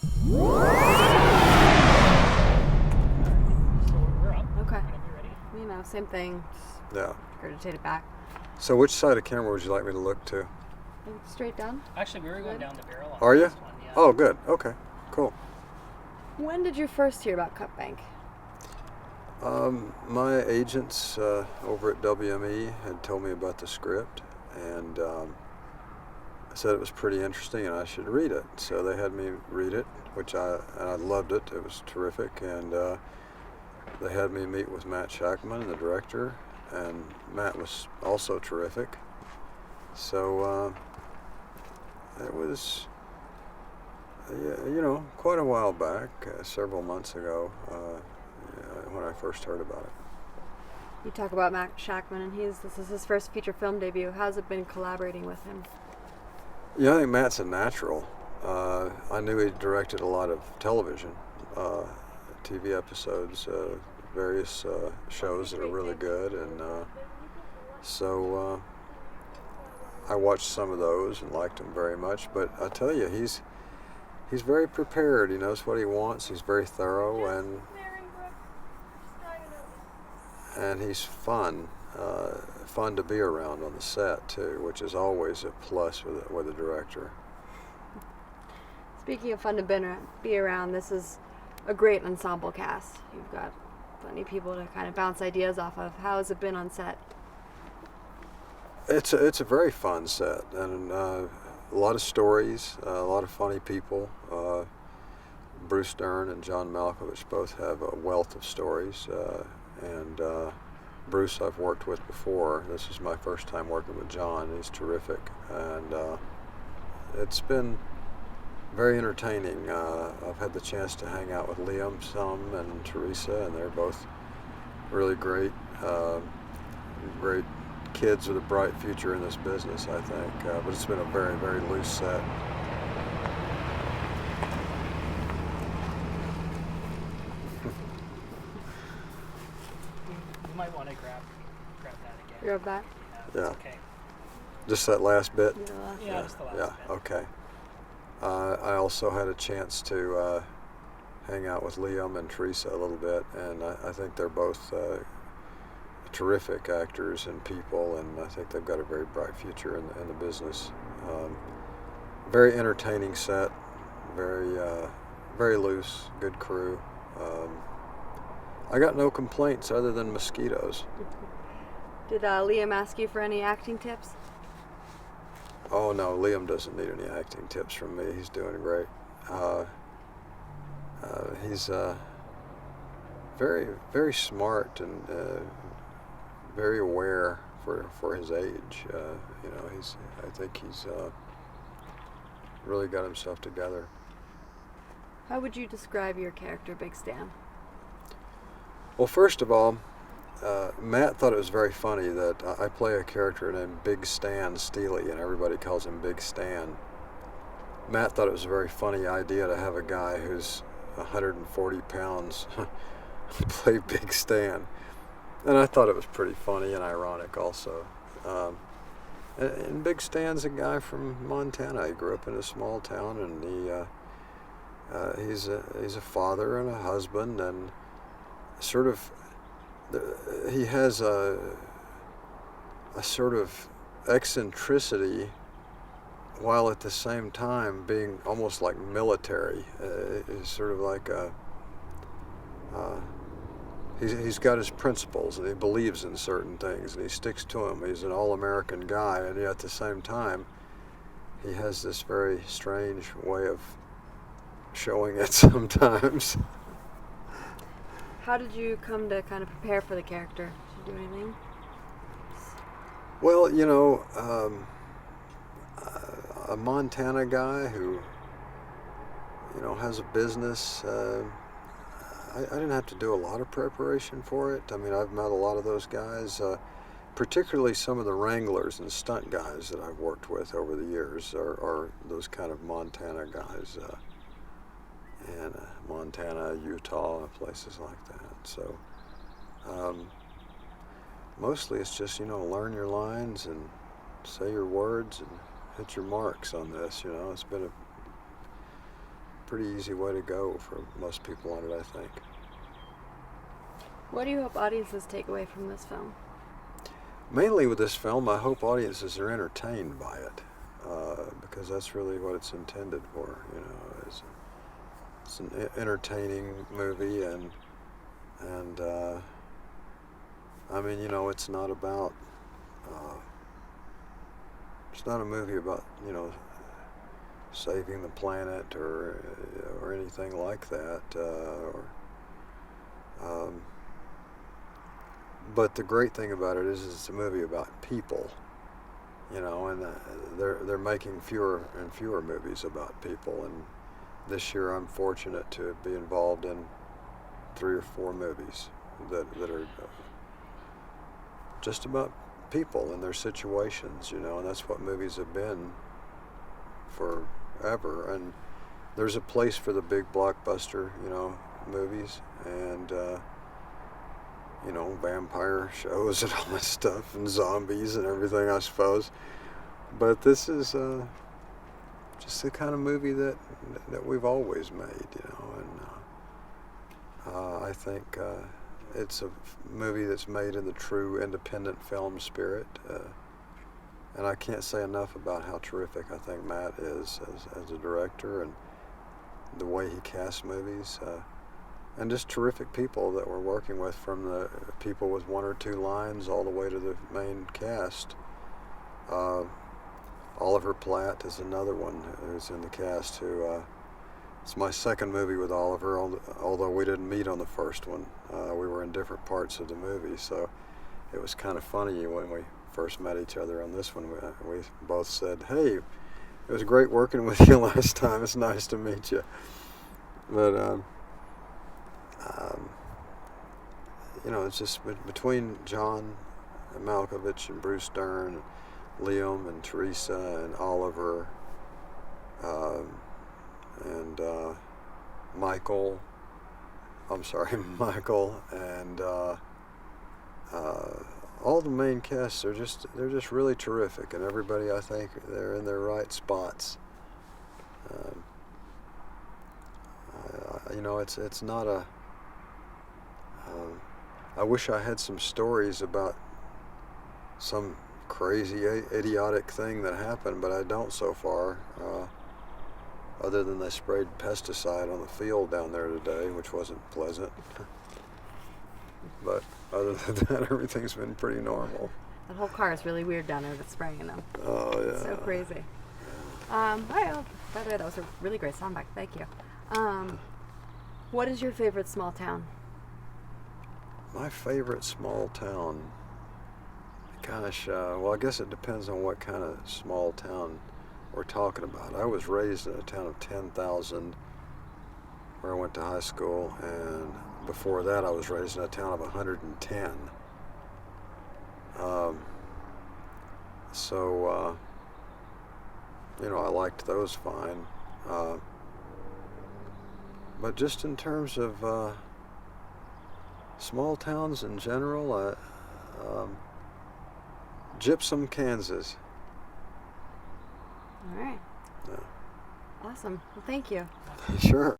So we're up. Okay. Whenever you're ready. You know, same thing. Yeah. Regurgitate it back. So which side of camera would you like me to look to? Straight down. Actually, we were going down the barrel on Are the you? last one. Yeah. Oh, good. Okay. Cool. When did you first hear about Cut Bank? My agents over at WME had told me about the script and said it was pretty interesting and I should read it. So they had me read it, which I loved it. It was terrific, and they had me meet with Matt Shackman, the director, and Matt was also terrific. So it was, quite a while back, several months ago, when I first heard about it. You talk about Matt Shackman, and this is his first feature film debut. How's it been collaborating with him? Yeah, I think Matt's a natural. I knew he directed a lot of television, TV episodes, various shows that are really good, and so I watched some of those and liked him very much. But I tell you, he's very prepared. He knows what he wants. He's very thorough, and he's fun to be around on the set too, which is always a plus with a director. Speaking of fun to be around, this is a great ensemble cast. You've got plenty of people to kind of bounce ideas off of. How has it been on set? It's a very fun set, and a lot of stories, a lot of funny people. Bruce Dern and John Malkovich both have a wealth of stories, and Bruce I've worked with before. This is my first time working with John. He's terrific, and it's been very entertaining. I've had the chance to hang out with Liam some and Teresa, and they're both really great kids with a bright future in this business, I think. But it's been a very, very loose set. You might want to grab that again. Grab that? Yeah. Okay. Just that last bit? Yeah, just the last Yeah, bit. okay. I also had a chance to hang out with Liam and Teresa a little bit, and I think they're both terrific actors and people, and I think they've got a very bright future in the business. Very entertaining set, very loose, good crew. I got no complaints other than mosquitoes. Did Liam ask you for any acting tips? Oh no, Liam doesn't need any acting tips from me. He's doing great. He's very, very smart and very aware for his age. I think he's really got himself together. How would you describe your character, Big Stan? Well, first of all, Matt thought it was very funny that I play a character named Big Stan Steely, and everybody calls him Big Stan. Matt thought it was a very funny idea to have a guy who's 140 pounds play Big Stan. And I thought it was pretty funny and ironic also. And Big Stan's a guy from Montana. He grew up in a small town, and he's a father and a husband, and sort of he has a sort of eccentricity while at the same time being almost like military. He's sort of like he's got his principles, and he believes in certain things, and he sticks to them. He's an all-American guy, and yet at the same time he has this very strange way of showing it sometimes. How did you come to kind of prepare for the character? Did you do anything? Well, a Montana guy who, has a business, I didn't have to do a lot of preparation for it. I mean, I've met a lot of those guys, particularly some of the wranglers and stunt guys that I've worked with over the years are those kind of Montana guys, and Montana, Utah, places like that. So mostly it's just, learn your lines and say your words and hit your marks on this. It's been a pretty easy way to go for most people on it, I think. What do you hope audiences take away from this film? Mainly with this film, I hope audiences are entertained by it, because that's really what it's intended for. You know, it's an entertaining movie, and I mean, you know, it's not about. It's not a movie about, you know, saving the planet or anything like that. But the great thing about it is it's a movie about people, you know, and they're making fewer and fewer movies about people. And this year I'm fortunate to be involved in 3 or 4 movies that are just about people and their situations, you know, and that's what movies have been forever. And there's a place for the big blockbuster, you know, movies, and you know, vampire shows and all that stuff, and zombies and everything, I suppose. But this is just the kind of movie that we've always made, you know, and I think it's a movie that's made in the true independent film spirit, and I can't say enough about how terrific I think Matt is as a director, and the way he casts movies, and just terrific people that we're working with, from the people with 1 or 2 lines all the way to the main cast. Oliver Platt is another one who's in the cast, who it's my second movie with Oliver, although we didn't meet on the first one. We were in different parts of the movie, so it was kind of funny when we first met each other on this one. We both said, "Hey, it was great working with you last time. It's nice to meet you." But you know, it's just between John Malkovich and Bruce Dern, Liam and Teresa and Oliver, and Michael. I'm sorry, Michael, and all the main casts are they're just really terrific, and everybody, I think, they're in their right spots. You know, it's not a. I wish I had some stories about some crazy, idiotic thing that happened, but I don't so far. Other than they sprayed pesticide on the field down there today, which wasn't pleasant. But other than that, everything's been pretty normal. That whole car is really weird down there with spraying them. Oh, yeah. It's so crazy. By the way, that was a really great soundbite. Thank you. What is your favorite small town? My favorite small town? Gosh, well, I guess it depends on what kind of small town we're talking about. I was raised in a town of 10,000 where I went to high school, and before that I was raised in a town of 110. So, you know, I liked those fine. But just in terms of small towns in general, Gypsum, Kansas. All right. Yeah. Awesome. Well, thank you. Sure.